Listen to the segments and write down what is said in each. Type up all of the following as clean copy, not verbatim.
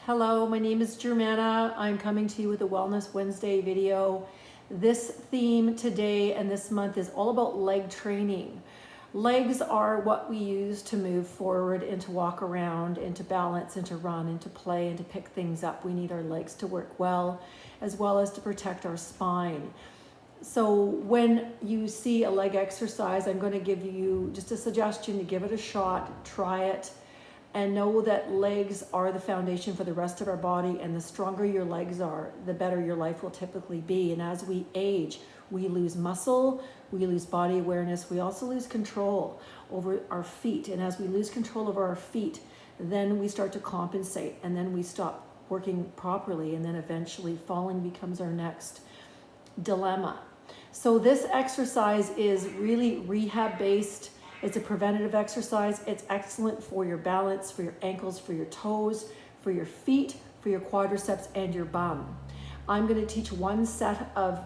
Hello, my name is Germana. I'm coming to you with a Wellness Wednesday video. This theme today and this month is all about leg training. Legs are what we use to move forward and to walk around and to balance and to run and to play and to pick things up. We need our legs to work well as to protect our spine. So when you see a leg exercise, I'm going to give you just a suggestion to give it a shot, try it. And know that legs are the foundation for the rest of our body, and the stronger your legs are, the better your life will typically be. And as we age, we lose muscle, we lose body awareness, we also lose control over our feet. And as we lose control over our feet, then we start to compensate, and then we stop working properly, and then eventually falling becomes our next dilemma. So this exercise is really rehab based. It's a preventative exercise. It's excellent for your balance, for your ankles, for your toes, for your feet, for your quadriceps, and your bum. I'm going to teach one set of,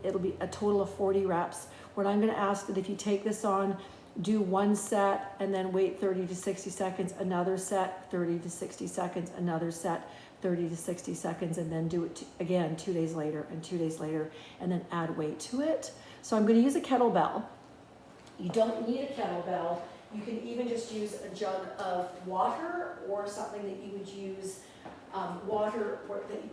it'll be a total of 40 reps. What I'm going to ask that if you take this on, do one set and then wait 30 to 60 seconds, another set, 30 to 60 seconds, another set, 30 to 60 seconds, and then do it again 2 days later and 2 days later, and then add weight to it. So I'm going to use a kettlebell. You don't need a kettlebell. You can even just use a jug of water or something that you would use water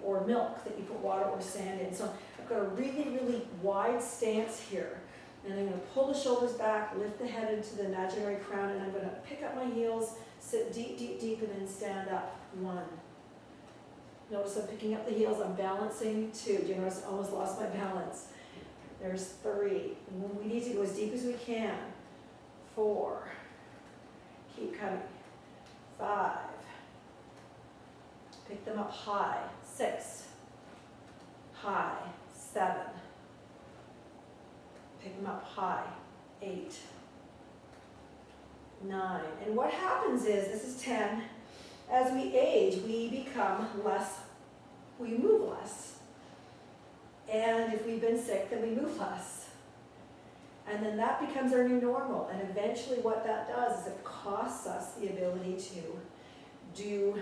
or milk that you put water or sand in. So I've got a really, really wide stance here. And I'm going to pull the shoulders back, lift the head into the imaginary crown, and I'm going to pick up my heels, sit deep, deep, deep, and then stand up. 1. Notice I'm picking up the heels. I'm balancing. 2. Do you notice I almost lost my balance? There's 3. We need to go as deep as we can. 4. Keep coming. 5. Pick them up high. 6. High. 7. Pick them up high. 8. 9. And what happens is, this is 10, as we age, we become less, we move less. And if we've been sick, then we move less. And then that becomes our new normal. And eventually what that does is it costs us the ability to do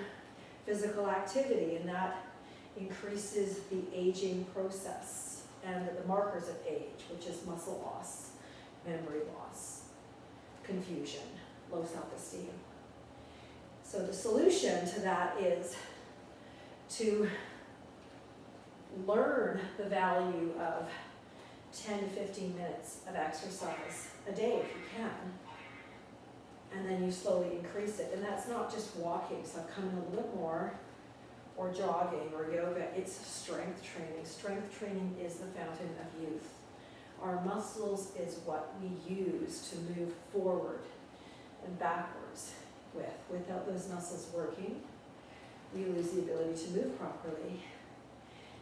physical activity, and that increases the aging process and the markers of age, which is muscle loss, memory loss, confusion, low self-esteem. So the solution to that is to learn the value of 10 to 15 minutes of exercise a day if you can, and then you slowly increase it. And that's not just walking, so I've come in a little bit more, or jogging or yoga. It's strength training. Strength training is the fountain of youth. Our muscles is what we use to move forward and backwards with. Without those muscles working, we lose the ability to move properly.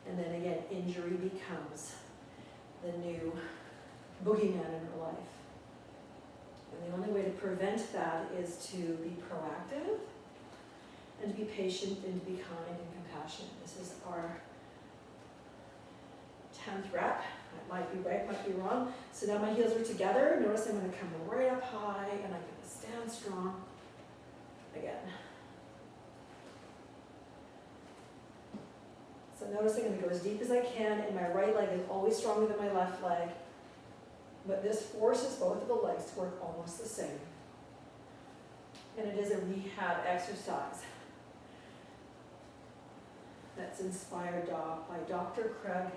And then again, injury becomes the new boogeyman in our life. And the only way to prevent that is to be proactive and to be patient and to be kind and compassionate. This is our 10th rep. That might be right, might be wrong. So now my heels are together. Notice I'm going to come right up high and I'm going to stand strong again. So notice I'm going to go as deep as I can, and my right leg is always stronger than my left leg. But this forces both of the legs to work almost the same. And it is a rehab exercise that's inspired by Dr. Craig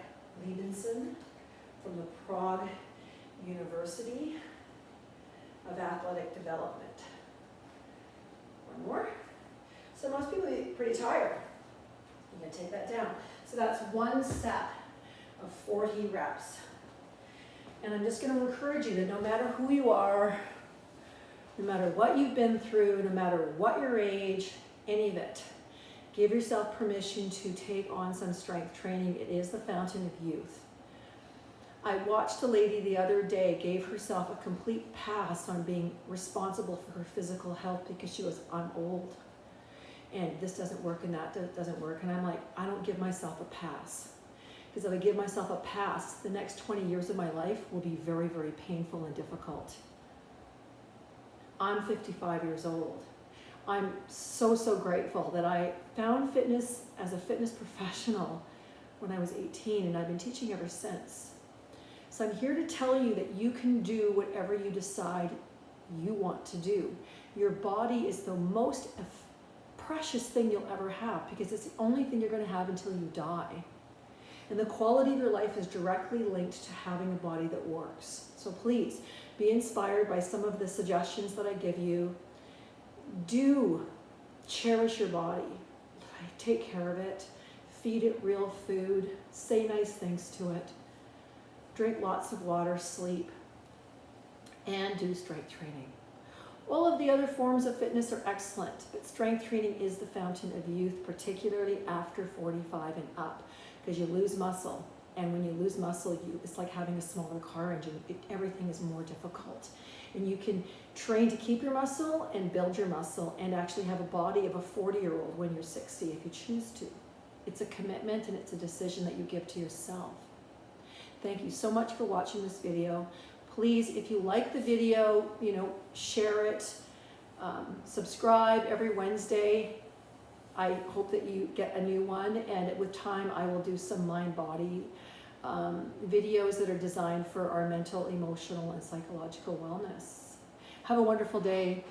Liebenson from the Prague University of Athletic Development. One more. So most people are pretty tired. I'm going to take that down. So that's one set of 40 reps. And I'm just going to encourage you that no matter who you are, no matter what you've been through, no matter what your age, any of it, give yourself permission to take on some strength training. It is the fountain of youth. I watched a lady the other day gave herself a complete pass on being responsible for her physical health because she was, I'm old. And this doesn't work and that doesn't work. And I'm like, I don't give myself a pass. Because if I give myself a pass, the next 20 years of my life will be very, very painful and difficult. I'm 55 years old. I'm so, so grateful that I found fitness as a fitness professional when I was 18, and I've been teaching ever since. So I'm here to tell you that you can do whatever you decide you want to do. Your body is the most precious thing you'll ever have, because it's the only thing you're going to have until you die. And the quality of your life is directly linked to having a body that works. So please be inspired by some of the suggestions that I give you. Do cherish your body. Take care of it. Feed it real food. Say nice things to it. Drink lots of water, sleep, and do strength training. All of the other forms of fitness are excellent, but strength training is the fountain of youth, particularly after 45 and up, because you lose muscle. And when you lose muscle, it's like having a smaller car engine. Everything is more difficult. And you can train to keep your muscle and build your muscle and actually have a body of a 40-year-old when you're 60 if you choose to. It's a commitment and it's a decision that you give to yourself. Thank you so much for watching this video. Please, if you like the video, share it, subscribe every Wednesday. I hope that you get a new one, and with time I will do some mind-body videos that are designed for our mental, emotional, and psychological wellness. Have a wonderful day.